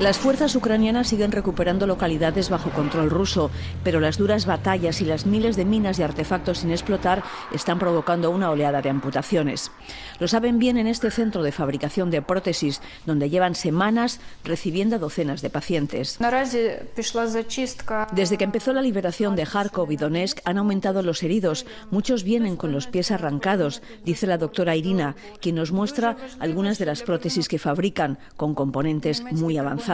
Las fuerzas ucranianas siguen recuperando localidades bajo control ruso, pero las duras batallas y las miles de minas y artefactos sin explotar están provocando una oleada de amputaciones. Lo saben bien en este centro de fabricación de prótesis, donde llevan semanas recibiendo a docenas de pacientes. Desde que empezó la liberación de Kharkov y Donetsk han aumentado los heridos. Muchos vienen con los pies arrancados, dice la doctora Irina, quien nos muestra algunas de las prótesis que fabrican, con componentes muy avanzados.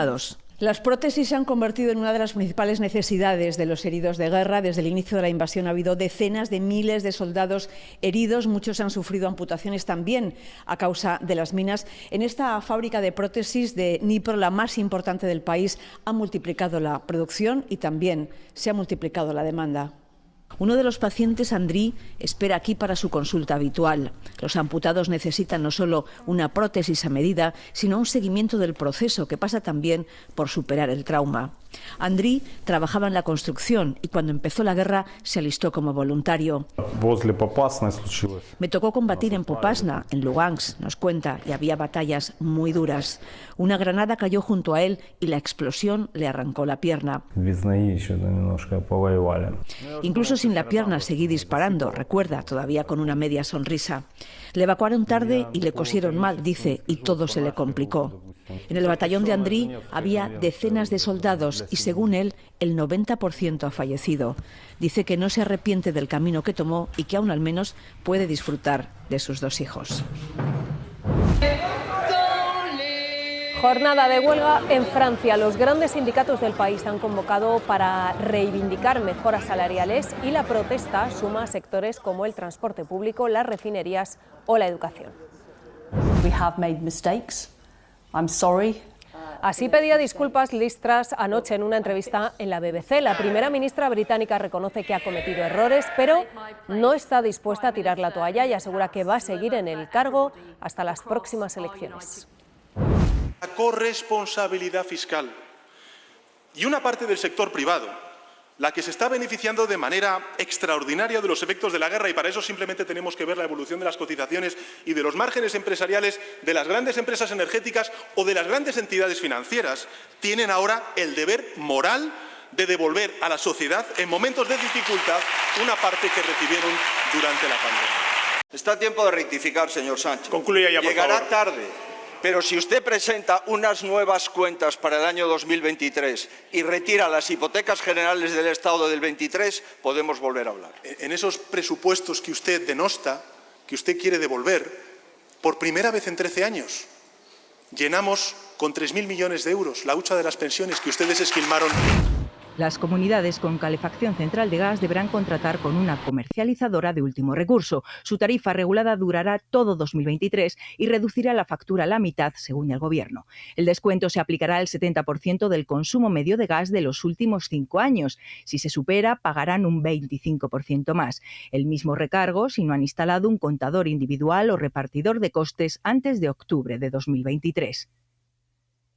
Las prótesis se han convertido en una de las principales necesidades de los heridos de guerra. Desde el inicio de la invasión ha habido decenas de miles de soldados heridos. Muchos han sufrido amputaciones también a causa de las minas. En esta fábrica de prótesis de Dnipro, la más importante del país, ha multiplicado la producción y también se ha multiplicado la demanda. Uno de los pacientes, Andriy, espera aquí para su consulta habitual. Los amputados necesitan no solo una prótesis a medida, sino un seguimiento del proceso que pasa también por superar el trauma. Andriy trabajaba en la construcción y cuando empezó la guerra se alistó como voluntario. Me tocó combatir en Popasna, en Lugansk, nos cuenta, y había batallas muy duras. Una granada cayó junto a él y la explosión le arrancó la pierna. Incluso sin la pierna seguí disparando, recuerda, todavía con una media sonrisa. Le evacuaron tarde y le cosieron mal, dice, y todo se le complicó. En el batallón de Andriy había decenas de soldados y, según él, el 90% ha fallecido. Dice que no se arrepiente del camino que tomó y que aún al menos puede disfrutar de sus 2 hijos. Jornada de huelga en Francia. Los grandes sindicatos del país han convocado para reivindicar mejoras salariales y la protesta suma a sectores como el transporte público, las refinerías o la educación. We have made mistakes. I'm sorry. Así pedía disculpas Liz Truss anoche en una entrevista en la BBC. La primera ministra británica reconoce que ha cometido errores, pero no está dispuesta a tirar la toalla y asegura que va a seguir en el cargo hasta las próximas elecciones. La corresponsabilidad fiscal y una parte del sector privado, la que se está beneficiando de manera extraordinaria de los efectos de la guerra, y para eso simplemente tenemos que ver la evolución de las cotizaciones y de los márgenes empresariales de las grandes empresas energéticas o de las grandes entidades financieras, tienen ahora el deber moral de devolver a la sociedad en momentos de dificultad una parte que recibieron durante la pandemia. Está a tiempo de rectificar, señor Sánchez. Concluya ya, por favor. Llegará tarde. Pero si usted presenta unas nuevas cuentas para el año 2023 y retira las hipotecas generales del Estado del 23, podemos volver a hablar. En esos presupuestos que usted denosta, que usted quiere devolver, por primera vez en 13 años, llenamos con 3.000 millones de euros la hucha de las pensiones que ustedes esquilmaron. Las comunidades con calefacción central de gas deberán contratar con una comercializadora de último recurso. Su tarifa regulada durará todo 2023 y reducirá la factura a la mitad, según el Gobierno. El descuento se aplicará al 70% del consumo medio de gas de los últimos 5 años. Si se supera, pagarán un 25% más. El mismo recargo si no han instalado un contador individual o repartidor de costes antes de octubre de 2023.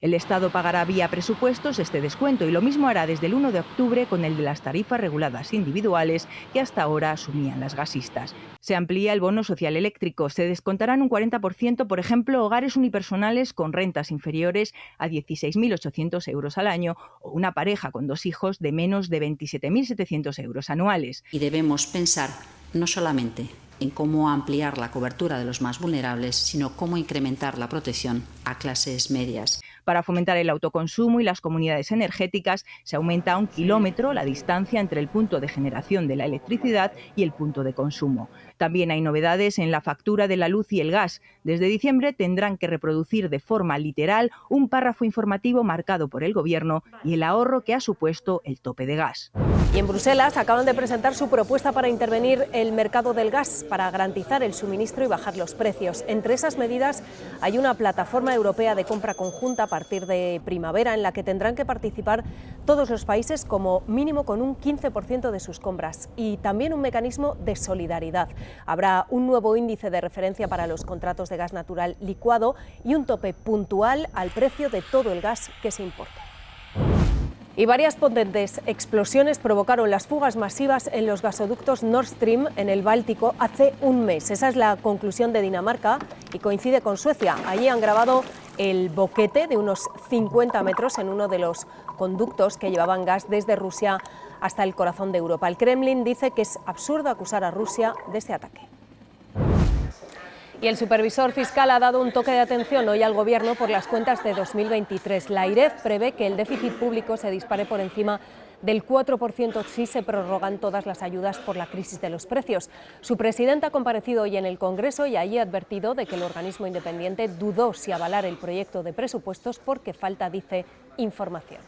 El Estado pagará vía presupuestos este descuento y lo mismo hará desde el 1 de octubre con el de las tarifas reguladas individuales que hasta ahora asumían las gasistas. Se amplía el bono social eléctrico. Se descontarán un 40%, por ejemplo, hogares unipersonales con rentas inferiores a 16.800 euros al año o una pareja con 2 hijos de menos de 27.700 euros anuales. Y debemos pensar no solamente en cómo ampliar la cobertura de los más vulnerables, sino cómo incrementar la protección a clases medias. Para fomentar el autoconsumo y las comunidades energéticas, se aumenta a 1 kilómetro la distancia entre el punto de generación de la electricidad y el punto de consumo. También hay novedades en la factura de la luz y el gas. Desde diciembre tendrán que reproducir de forma literal un párrafo informativo marcado por el Gobierno y el ahorro que ha supuesto el tope de gas. Y en Bruselas acaban de presentar su propuesta para intervenir el mercado del gas, para garantizar el suministro y bajar los precios. Entre esas medidas hay una plataforma europea de compra conjunta a partir de primavera en la que tendrán que participar todos los países como mínimo con un 15% de sus compras y también un mecanismo de solidaridad. Habrá un nuevo índice de referencia para los contratos de gas natural licuado y un tope puntual al precio de todo el gas que se importa. Y varias potentes explosiones provocaron las fugas masivas en los gasoductos Nord Stream en el Báltico hace un mes. Esa es la conclusión de Dinamarca y coincide con Suecia. Allí han grabado el boquete de unos 50 metros en uno de los conductos que llevaban gas desde Rusia hasta el corazón de Europa. El Kremlin dice que es absurdo acusar a Rusia de este ataque. Y el supervisor fiscal ha dado un toque de atención hoy al Gobierno por las cuentas de 2023. La AIREF prevé que el déficit público se dispare por encima del 4% si se prorrogan todas las ayudas por la crisis de los precios. Su presidente ha comparecido hoy en el Congreso y allí ha advertido de que el organismo independiente dudó si avalar el proyecto de presupuestos porque falta, dice, información.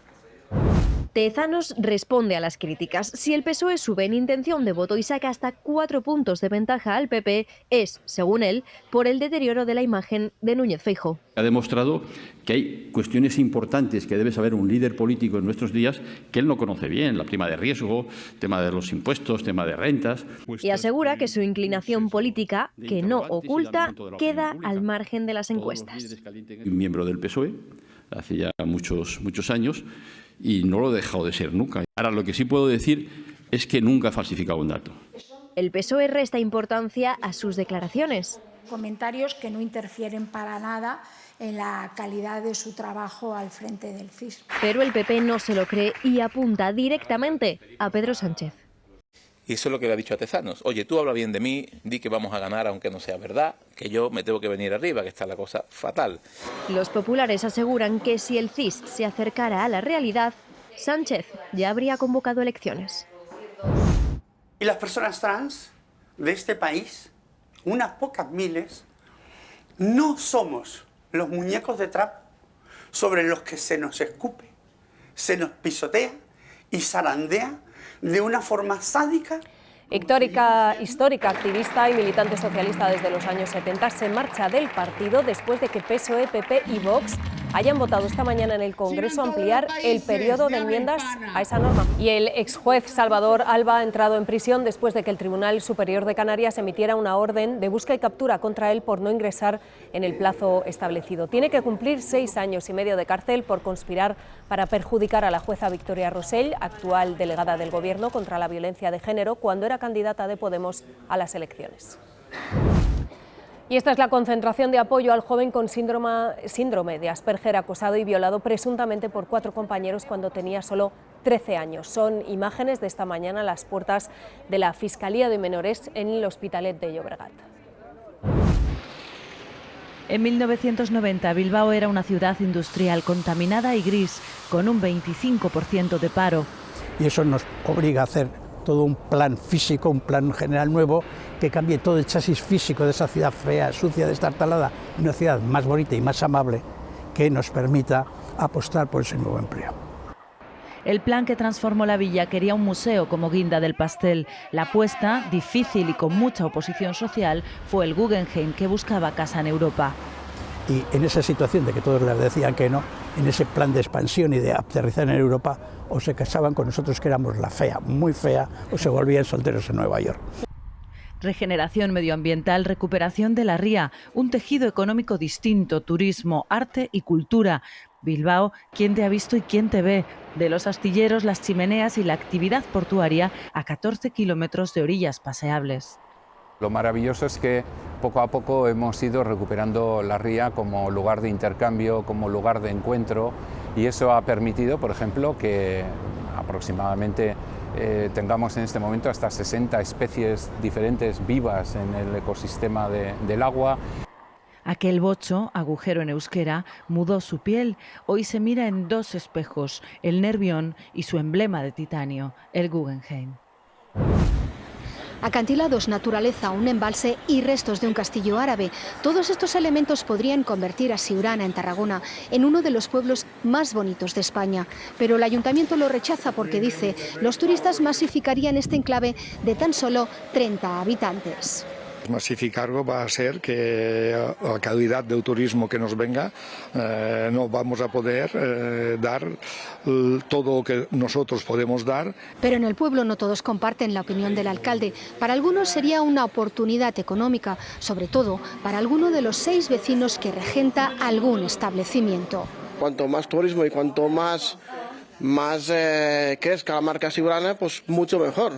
Tezanos responde a las críticas. Si el PSOE sube en intención de voto y saca hasta 4 puntos de ventaja al PP, es, según él, por el deterioro de la imagen de Núñez Feijóo. Ha demostrado que hay cuestiones importantes que debe saber un líder político en nuestros días que él no conoce bien, la prima de riesgo, tema de los impuestos, tema de rentas. Y asegura que su inclinación política, que no oculta, queda al margen de las encuestas. Un miembro del PSOE, hace ya muchos años, y no lo he dejado de ser nunca. Ahora, lo que sí puedo decir es que nunca ha falsificado un dato. El PSOE resta importancia a sus declaraciones. Comentarios que no interfieren para nada en la calidad de su trabajo al frente del CIS. Pero el PP no se lo cree y apunta directamente a Pedro Sánchez. Y eso es lo que le ha dicho a Tezanos. Oye, tú habla bien de mí, di que vamos a ganar aunque no sea verdad, que yo me tengo que venir arriba, que está la cosa fatal. Los populares aseguran que si el CIS se acercara a la realidad, Sánchez ya habría convocado elecciones. Y las personas trans de este país, unas pocas miles, no somos los muñecos de trapo sobre los que se nos escupe, se nos pisotea y zarandea de una forma sádica. Histórica activista y militante socialista desde los años 70, se marcha del partido después de que PSOE, PP y Vox hayan votado esta mañana en el Congreso ampliar el periodo de enmiendas a esa norma. Y el exjuez Salvador Alba ha entrado en prisión después de que el Tribunal Superior de Canarias emitiera una orden de busca y captura contra él por no ingresar en el plazo establecido. Tiene que cumplir 6 años y medio de cárcel por conspirar para perjudicar a la jueza Victoria Rosell, actual delegada del Gobierno contra la violencia de género, cuando era candidata de Podemos a las elecciones. Y esta es la concentración de apoyo al joven con síndrome de Asperger, acosado y violado presuntamente por 4 compañeros cuando tenía solo 13 años. Son imágenes de esta mañana a las puertas de la Fiscalía de Menores en el Hospitalet de Llobregat. En 1990, Bilbao era una ciudad industrial contaminada y gris, con un 25% de paro. Y eso nos obliga a hacer todo un plan físico, un plan general nuevo, que cambie todo el chasis físico de esa ciudad fea, sucia, destartalada, en una ciudad más bonita y más amable, que nos permita apostar por ese nuevo empleo. El plan que transformó la villa quería un museo como guinda del pastel. La apuesta, difícil y con mucha oposición social, fue el Guggenheim, que buscaba casa en Europa. Y en esa situación de que todos les decían que no, en ese plan de expansión y de aterrizar en Europa, o se casaban con nosotros que éramos la fea, muy fea, o se volvían solteros en Nueva York. Regeneración medioambiental, recuperación de la ría, un tejido económico distinto, turismo, arte y cultura. Bilbao, ¿quién te ha visto y quién te ve? De los astilleros, las chimeneas y la actividad portuaria a 14 kilómetros de orillas paseables. Lo maravilloso es que poco a poco hemos ido recuperando la ría como lugar de intercambio, como lugar de encuentro, y eso ha permitido, por ejemplo, que aproximadamente tengamos en este momento hasta 60 especies diferentes vivas en el ecosistema del agua. Aquel bocho, agujero en euskera, mudó su piel. Hoy se mira en 2 espejos, el Nervión y su emblema de titanio, el Guggenheim. Acantilados, naturaleza, un embalse y restos de un castillo árabe. Todos estos elementos podrían convertir a Siurana, en Tarragona, en uno de los pueblos más bonitos de España. Pero el ayuntamiento lo rechaza porque dice los turistas masificarían este enclave de tan solo 30 habitantes. Masificarlo va a ser que a la calidad del turismo que nos venga no vamos a poder dar todo lo que nosotros podemos dar. Pero en el pueblo no todos comparten la opinión del alcalde. Para algunos sería una oportunidad económica, sobre todo para alguno de los 6 vecinos que regenta algún establecimiento. Cuanto más turismo y cuanto más crezca la marca Siurana, pues mucho mejor.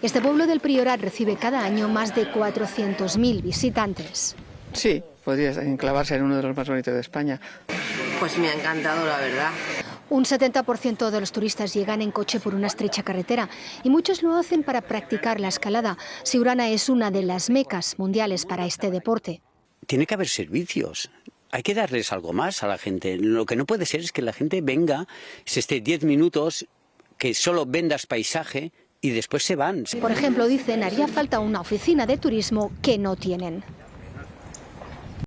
Este pueblo del Priorat recibe cada año más de 400.000 visitantes. Sí, podría enclavarse en uno de los más bonitos de España. Pues me ha encantado, la verdad. Un 70% de los turistas llegan en coche por una estrecha carretera y muchos lo hacen para practicar la escalada. Siurana es una de las mecas mundiales para este deporte. Tiene que haber servicios. Hay que darles algo más a la gente. Lo que no puede ser es que la gente venga, se esté 10 minutos, que solo vendas paisaje y después se van. Por ejemplo, dicen, haría falta una oficina de turismo que no tienen.